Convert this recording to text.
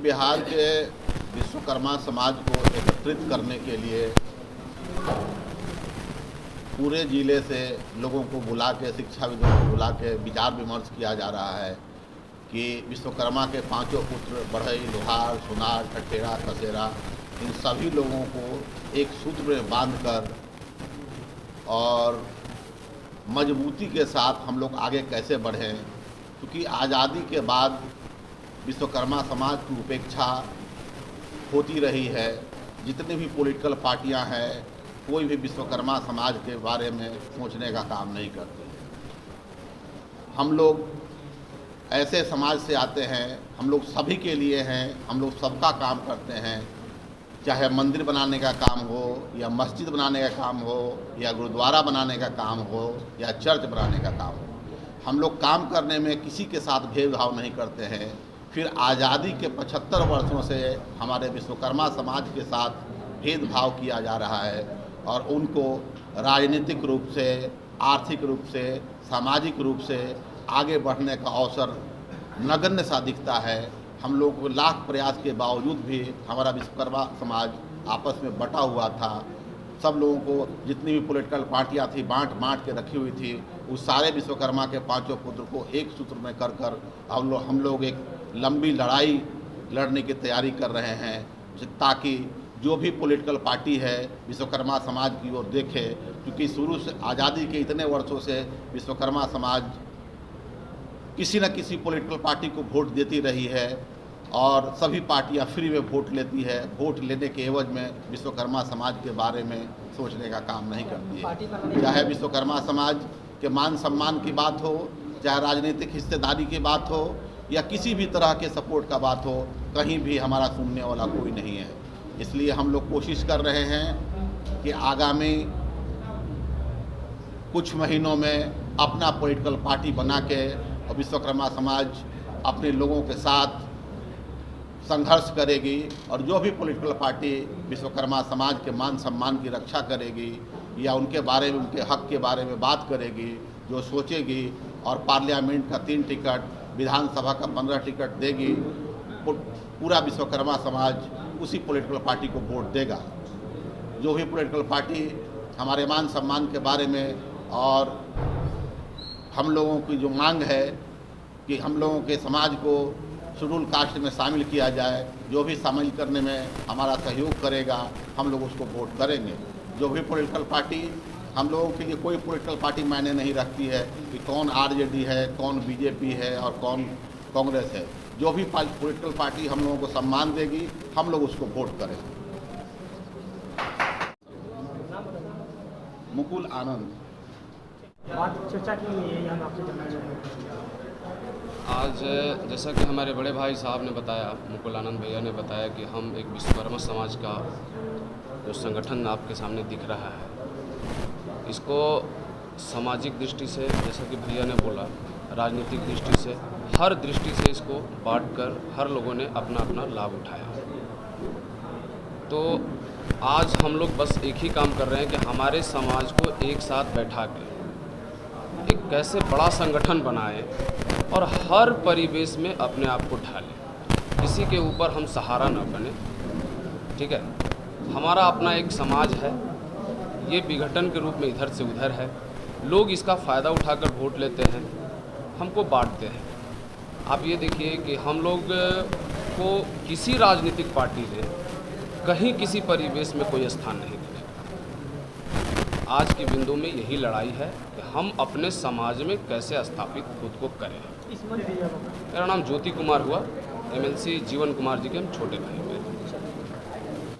बिहार के विश्वकर्मा समाज को एकत्रित करने के लिए पूरे ज़िले से लोगों को बुला के, शिक्षाविदों को बुला के विचार विमर्श किया जा रहा है कि विश्वकर्मा के पांचों पुत्र बढ़ई, लोहार, सुनार, ठठेरा, कसेरा, इन सभी लोगों को एक सूत्र में बांधकर और मजबूती के साथ हम लोग आगे कैसे बढ़ें, क्योंकि आज़ादी के बाद विश्वकर्मा समाज की उपेक्षा होती रही है। जितनी भी पॉलिटिकल पार्टियां हैं, कोई भी विश्वकर्मा समाज के बारे में सोचने का काम नहीं करती है। हम लोग ऐसे समाज से आते हैं, हम लोग सभी के लिए हैं, हम लोग सबका काम करते हैं, चाहे मंदिर बनाने का काम हो या मस्जिद बनाने का काम हो या गुरुद्वारा बनाने का काम हो या चर्च बनाने का काम हो। हम लोग काम करने में किसी के साथ भेदभाव नहीं करते हैं। फिर आज़ादी के 75 वर्षों से हमारे विश्वकर्मा समाज के साथ भेदभाव किया जा रहा है और उनको राजनीतिक रूप से, आर्थिक रूप से, सामाजिक रूप से आगे बढ़ने का अवसर नगण्य सा दिखता है। हम लोग को लाख प्रयास के बावजूद भी हमारा विश्वकर्मा समाज आपस में बटा हुआ था। सब लोगों को, जितनी भी पॉलिटिकल पार्टियां थी, बांट के रखी हुई थी, उस सारे विश्वकर्मा के पांचों पुत्र को एक सूत्र में कर हम लोग एक लंबी लड़ाई लड़ने की तैयारी कर रहे हैं, ताकि जो भी पॉलिटिकल पार्टी है विश्वकर्मा समाज की ओर देखे। क्योंकि शुरू से आज़ादी के इतने वर्षों से विश्वकर्मा समाज किसी न किसी पॉलिटिकल पार्टी को वोट देती रही है और सभी पार्टियां फ्री में वोट लेती है। वोट लेने के एवज में विश्वकर्मा समाज के बारे में सोचने का काम नहीं करती है। चाहे विश्वकर्मा समाज के मान सम्मान की बात हो, चाहे राजनीतिक हिस्सेदारी की बात हो या किसी भी तरह के सपोर्ट का बात हो, कहीं भी हमारा सुनने वाला कोई नहीं है। इसलिए हम लोग कोशिश कर रहे हैं कि आगामी कुछ महीनों में अपना पॉलिटिकल पार्टी बना के और विश्वकर्मा समाज अपने लोगों के साथ संघर्ष करेगी और जो भी पॉलिटिकल पार्टी विश्वकर्मा समाज के मान सम्मान की रक्षा करेगी या उनके बारे में, उनके हक के बारे में बात करेगी, जो सोचेगी और पार्लियामेंट का 3 टिकट, विधानसभा का 15 टिकट देगी, पूरा विश्वकर्मा समाज उसी पॉलिटिकल पार्टी को वोट देगा। जो भी पॉलिटिकल पार्टी हमारे मान सम्मान के बारे में और हम लोगों की जो मांग है कि हम लोगों के समाज को शेड्यूल कास्ट में शामिल किया जाए, जो भी शामिल करने में हमारा सहयोग करेगा हम लोग उसको वोट करेंगे। जो भी पॉलिटिकल पार्टी, हम लोगों के लिए कोई पॉलिटिकल पार्टी मायने नहीं रखती है कि कौन आरजेडी है, कौन बीजेपी है और कौन कांग्रेस है। जो भी पॉलिटिकल पार्टी हम लोगों को सम्मान देगी, हम लोग उसको वोट करेंगे। मुकुल आनंद। चर्चा की है, हम आपसे जानना चाहेंगे। आज जैसा कि हमारे बड़े भाई साहब ने बताया, मुकुल आनंद भैया ने बताया कि हम एक विश्वकर्मा समाज का जो संगठन आपके सामने दिख रहा है, इसको सामाजिक दृष्टि से, जैसा कि भैया ने बोला, राजनीतिक दृष्टि से, हर दृष्टि से इसको बांटकर हर लोगों ने अपना अपना लाभ उठाया। तो आज हम लोग बस एक ही काम कर रहे हैं कि हमारे समाज को एक साथ बैठा के एक कैसे बड़ा संगठन बनाए और हर परिवेश में अपने आप को ढालें, किसी के ऊपर हम सहारा न बने। ठीक है, हमारा अपना एक समाज है, ये विघटन के रूप में इधर से उधर है, लोग इसका फ़ायदा उठाकर वोट लेते हैं, हमको बांटते हैं। आप ये देखिए कि हम लोग को किसी राजनीतिक पार्टी ने कहीं किसी परिवेश में कोई स्थान नहीं दिया। आज की बिंदु में यही लड़ाई है कि हम अपने समाज में कैसे स्थापित खुद को करें। मेरा नाम ज्योति कुमार हुआ, MLC जीवन कुमार जी के हम छोटे भाई हैं।